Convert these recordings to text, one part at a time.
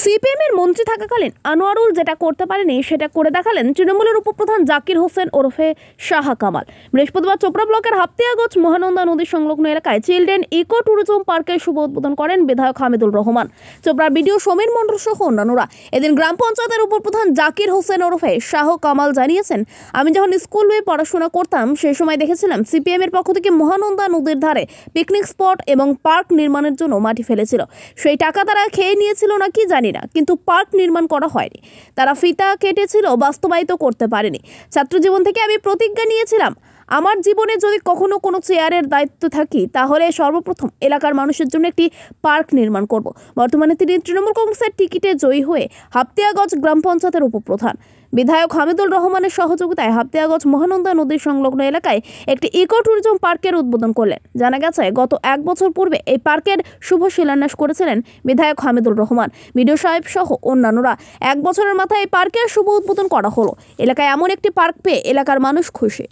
সিপিএমের মন্ত্রী থাকাকালীন আনোয়ারুল যেটা করতে পারেনি সেটা করে দেখালেন তৃণমূলের উপপ্রধান জাকির হোসেন ওরফে শাহ কামাল। বৃহস্পতিবার চোপড়া ব্লকের হাপ্তিয়াগঞ্জ মহানন্দা নদী সংলগ্ন এলাকায় চিলড্রেন ইকো ট্যুরিজম পার্কের শুভ উদ্বোধন করেন বিধায়ক হামিদুল রহমান, চোপড়ার বিডিও সমীর মণ্ডল সহ অন্যান্যরা। এদিন গ্রাম পঞ্চায়েতের উপপ্রধান জাকির হোসেন ওরফে শাহ কামাল জানিয়েছেন, আমি যখন স্কুলে পড়াশোনা করতাম সেই সময় দেখেছিলাম সিপিএমের পক্ষ থেকে মহানন্দা নদীর ধারে পিকনিক স্পট এবং পার্ক নির্মাণের জন্য মাটি ফেলেছিল। সেই টাকা তারা খেয়ে নিয়েছিল নাকি জানি না, কিন্তু পার্ক নির্মাণ করা হয়নি। তারা ফিতা কেটেছিল, বাস্তবায়িত করতে পারেনি। ছাত্র জীবন থেকে আমি প্রতিজ্ঞা নিয়েছিলাম, আমার জীবনে যদি কখনো কোনো চেয়ারের দায়িত্ব থাকি তাহলে সর্বপ্রথম এলাকার মানুষের জন্য একটি পার্ক নির্মাণ করব। বর্তমানে তিনি তৃণমূল কংগ্রেসের টিকিটে জয়ী হয়ে হাপ্তিয়াগঞ্জ গ্রাম পঞ্চায়েতের উপপ্রধান। বিধায়ক হামিদুল রহমানের সহযোগিতায় হাপ্তিয়াগঞ্জ মহানন্দা নদীর সংলগ্ন এলাকায় একটি ইকো ট্যুরিজম পার্কের উদ্বোধন করলেন। জানা গেছে, গত 1 বছর পূর্বে এই পার্কের শুভ শিলান্যাস করেছিলেন বিধায়ক হামিদুল রহমান, বিডিও সাহেব সহ অন্যান্যরা। 1 বছরের মাথায় এই পার্কের শুভ উদ্বোধন করা হলো। এলাকায় এমন একটি পার্ক পেয়ে এলাকার মানুষ খুশি।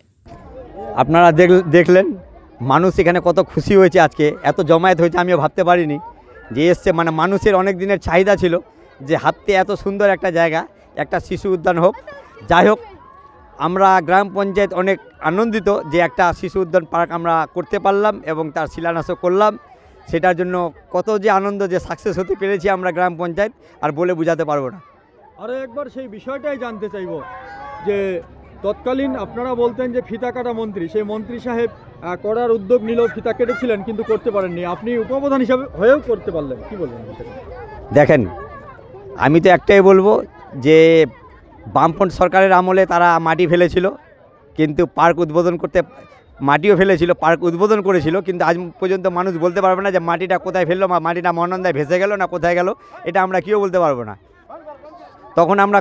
আপনারা দেখলেন মানুষ এখানে কত খুশি হয়েছে। আজকে এত জমায়েত হয়েছে আমিও ভাবতে পারিনি যে এসছে। মানুষের অনেক দিনের চাহিদা ছিল যে হাপ্তে এত সুন্দর একটা জায়গা, একটা শিশু উদ্যান হোক। যাই হোক, আমরা গ্রাম পঞ্চায়েত অনেক আনন্দিত যে একটা শিশু উদ্যান পার্ক আমরা করতে পারলাম এবং তার শিলান্যাসও করলাম। সেটার জন্য কত যে আনন্দ যে সাকসেস হতে পেরেছি আমরা গ্রাম পঞ্চায়েত, আর বলে বোঝাতে পারবো না। আরও একবার সেই বিষয়টাই জানতে চাইব যে তৎকালীন আপনারা বলতেন যে ফিতা কাটা মন্ত্রী, সেই মন্ত্রী সাহেব করার উদ্যোগ নিল, ফিতা কেটেছিলেন কিন্তু করতে পারেননি, আপনি উপপ্রধান হিসাবে হয়েও করতে পারলেন, কি বলবেন? দেখেন, আমি তো একটাই বলবো যে বামফ্রন্ট সরকারের আমলে তারা মাটি ফেলেছিল, কিন্তু পার্ক উদ্বোধন করতে মাটিও ফেলেছিল, পার্ক উদ্বোধন করেছিল, কিন্তু আজ পর্যন্ত মানুষ বলতে পারবে না যে মাটিটা কোথায় ফেললো, মাটিটা মহানন্দায় ভেসে গেল না কোথায় গেল, এটা আমরা কেউ বলতে পারবো না। তখন আমরা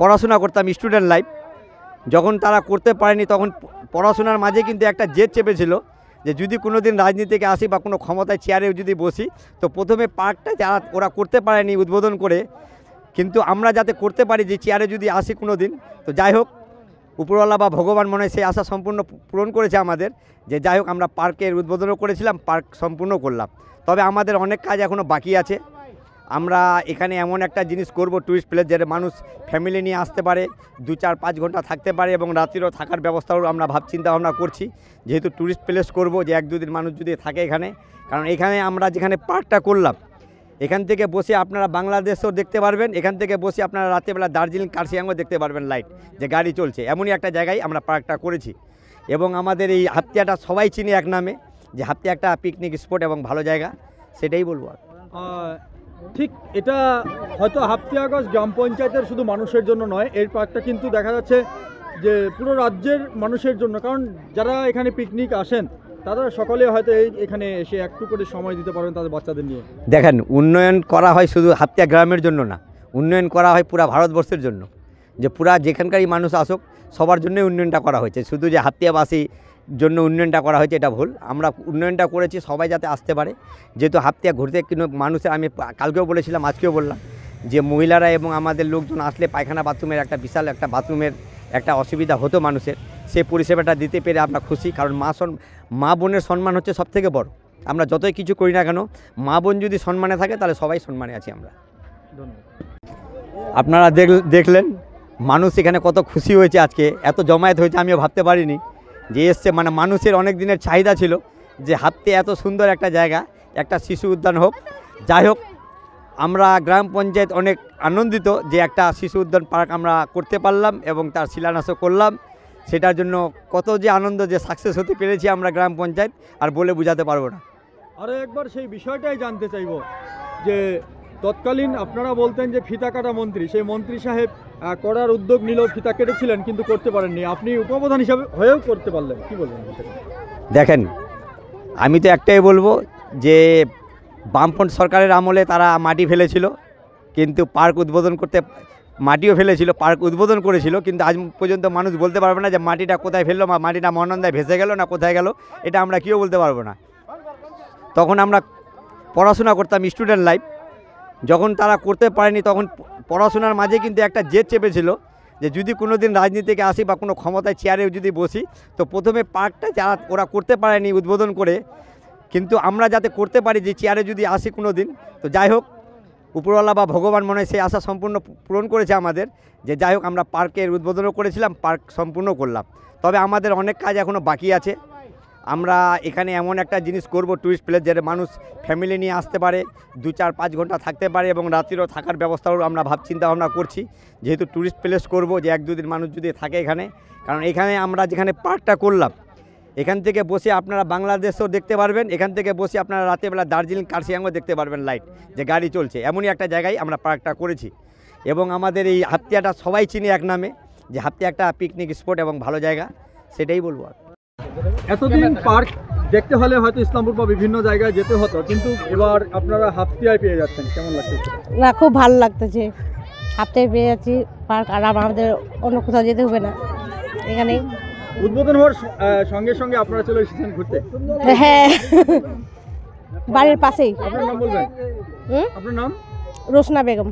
পড়াশোনা করতাম, স্টুডেন্ট লাইফ, যখন তারা করতে পারেনি তখন পড়াশোনার মাঝে কিন্তু একটা জেদ চেপেছিল যে যদি কোনো দিন রাজনীতিকে আসি বা কোনো ক্ষমতায় চেয়ারে যদি বসি, তো প্রথমে পার্কটা যারা ওরা করতে পারেনি উদ্বোধন করে, কিন্তু আমরা যাতে করতে পারি যে চেয়ারে যদি আসি কোনো দিন। তো যাই হোক, উপরওয়ালা বা ভগবান মনে হয় সেই আশা সম্পূর্ণ পূরণ করেছে আমাদের, যে যাই হোক আমরা পার্কের উদ্বোধনও করেছিলাম, পার্ক সম্পূর্ণ করলাম। তবে আমাদের অনেক কাজ এখনও বাকি আছে। আমরা এখানে এমন একটা জিনিস করব, টুরিস্ট প্লেস, যেটা মানুষ ফ্যামিলি নিয়ে আসতে পারে, 2-4-5 ঘন্টা থাকতে পারে এবং রাত্রিরও থাকার ব্যবস্থাও আমরা চিন্তা ভাবনা করছি। যেহেতু টুরিস্ট প্লেস করব, যে 1-2 দিন মানুষ যদি থাকে এখানে, কারণ এখানে আমরা যেখানে পার্কটা করলাম এখান থেকে বসে আপনারা বাংলাদেশও দেখতে পারবেন, এখান থেকে বসে আপনারা রাত্রেবেলা দার্জিলিং কার্শিয়াংও দেখতে পারবেন, লাইট যে গাড়ি চলছে, এমনই একটা জায়গায় আমরা পার্কটা করেছি। এবং আমাদের এই হাপ্তিয়াটা সবাই চিনি এক নামে, যে হাপ্তিয়া একটা পিকনিক স্পট এবং ভালো জায়গা, সেটাই বলবো। ঠিক, এটা হয়তো হাপ্তিয়াগঞ্জ গ্রাম পঞ্চায়েতের শুধু মানুষের জন্য নয়, এই পার্কটা কিন্তু দেখা যাচ্ছে যে পুরো রাজ্যের মানুষের জন্য, কারণ যারা এখানে পিকনিক আসেন তারা সকলে হয়তো এখানে এসে একটু করে সময় দিতে পারেন তাদের বাচ্চাদের নিয়ে। দেখেন, উন্নয়ন করা হয় শুধু হাপ্তিয়া গ্রামের জন্য না, উন্নয়ন করা হয় পুরা ভারতবর্ষের জন্য, যে পুরা যেখানকারই মানুষ আসুক সবার জন্যই উন্নয়নটা করা হয়েছে। শুধু যে হাপ্তিয়াবাসী জন্য উন্নয়নটা করা হয়েছে এটা ভুল, আমরা উন্নয়নটা করেছি সবাই যাতে আসতে পারে। যেহেতু হাপ্তিয়া ঘুরতে কিন্তু মানুষের, আমি কালকেও বলেছিলাম আজকেও বললাম, যে মহিলারা এবং আমাদের লোকজন আসলে পায়খানা বাথরুমের একটা বিশাল একটা বাথরুমের একটা অসুবিধা হতো মানুষের, সেই পরিষেবাটা দিতে পেরে আমরা খুশি। কারণ মা বোনের সম্মান হচ্ছে সবথেকে বড়। আমরা যতই কিছু করি না কেন, মা বোন যদি সম্মানে থাকে তাহলে সবাই সম্মানে আছি আমরা। ধন্যবাদ। আপনারা দেখলেন মানুষ এখানে কত খুশি হয়েছে। আজকে এত জমায়েত হয়েছে আমিও ভাবতে পারিনি যে এসছে। মানুষের অনেক দিনের চাহিদা ছিল যে হাপ্তে এত সুন্দর একটা জায়গা, একটা শিশু উদ্যান হোক। যাই হোক, আমরা গ্রাম পঞ্চায়েত অনেক আনন্দিত যে একটা শিশু উদ্যান পার্ক আমরা করতে পারলাম এবং তার শিলান্যাসও করলাম। সেটার জন্য কত যে আনন্দ যে সাকসেস হতে পেরেছি আমরা গ্রাম পঞ্চায়েত, আর বলে বোঝাতে পারবো না। আরও একবার সেই বিষয়টাই জানতে চাইব যে তৎকালীন আপনারা বলতেন যে ফিতা কাটা মন্ত্রী, সেই মন্ত্রী সাহেব করার উদ্যোগ নিল, ফিতা কেটেছিলেন কিন্তু করতে পারেননি, আপনি উপপ্রধান হিসাবে হয়েও করতে পারলেন, কি বলবেন? দেখেন, আমি তো একটাই বলবো যে বামফ্রন্ট সরকারের আমলে তারা মাটি ফেলেছিল, কিন্তু পার্ক উদ্বোধন করতে মাটিও ফেলেছিল, পার্ক উদ্বোধন করেছিল, কিন্তু আজ পর্যন্ত মানুষ বলতে পারবে না যে মাটিটা কোথায় ফেললো, মাটিটা মহানন্দায় ভেসে গেল না কোথায় গেল, এটা আমরা কেউ বলতে পারবো না। তখন আমরা পড়াশোনা করতাম, স্টুডেন্ট লাইফ, যখন তারা করতে পারেনি তখন পড়াশোনার মাঝে কিন্তু একটা জেদ চেপেছিল যে যদি কোনো দিন রাজনীতিকে আসি বা কোনো ক্ষমতায় চেয়ারে যদি বসি, তো প্রথমে পার্কটা যারা ওরা করতে পারেনি উদ্বোধন করে, কিন্তু আমরা যাতে করতে পারি যে চেয়ারে যদি আসি কোনো দিন। তো যাই হোক, উপরওয়ালা বা ভগবান মনে হয় সেই আশা সম্পূর্ণ পূরণ করেছে আমাদের, যে যাই হোক আমরা পার্কের উদ্বোধনও করেছিলাম, পার্ক সম্পূর্ণ করলাম। তবে আমাদের অনেক কাজ এখনও বাকি আছে। আমরা এখানে এমন একটা জিনিস করব, টুরিস্ট প্লেস, যেটা মানুষ ফ্যামিলি নিয়ে আসতে পারে, 2-4-5 ঘন্টা থাকতে পারে এবং রাত্রিরও থাকার ব্যবস্থাও আমরা চিন্তা ভাবনা করছি। যেহেতু টুরিস্ট প্লেস করব, যে 1-2 দিন মানুষ যদি থাকে এখানে, কারণ এখানে আমরা যেখানে পার্কটা করলাম, এখান থেকে বসে আপনারা বাংলাদেশও দেখতে পারবেন, এখান থেকে বসে আপনারা রাতেরবেলা দার্জিলিং কার্শিয়াংও দেখতে পারবেন, লাইট যে গাড়ি চলছে, এমনই একটা জায়গায় আমরা পার্কটা করেছি। এবং আমাদের এই হাতিয়াটা সবাই চিনে এক নামে, যে হাতিয়া একটা পিকনিক স্পট এবং ভালো জায়গা, সেটাই বলবো। এতদিন পার্ক দেখতে হলে হয়তো ইসলামপুর বা বিভিন্ন জায়গায় যেতে হতো, কিন্তু এবার আপনারা হাতিয়ায় পেয়ে যাচ্ছেন, কেমন লাগছে? না, খুব ভালো লাগতেছে। হাফতে পেয়ে যাচ্ছি পার্ক, আর আমাদের অন্য কোথাও যেতে হবে না, এখানেই। উদ্বোধন হওয়ার সঙ্গে সঙ্গে আপনারা চলে এসেছেন ঘুরতে? হ্যাঁ, বাড়ির পাশেই। আপনার নাম বলবেন? আপনার নাম? রোশনা বেগম।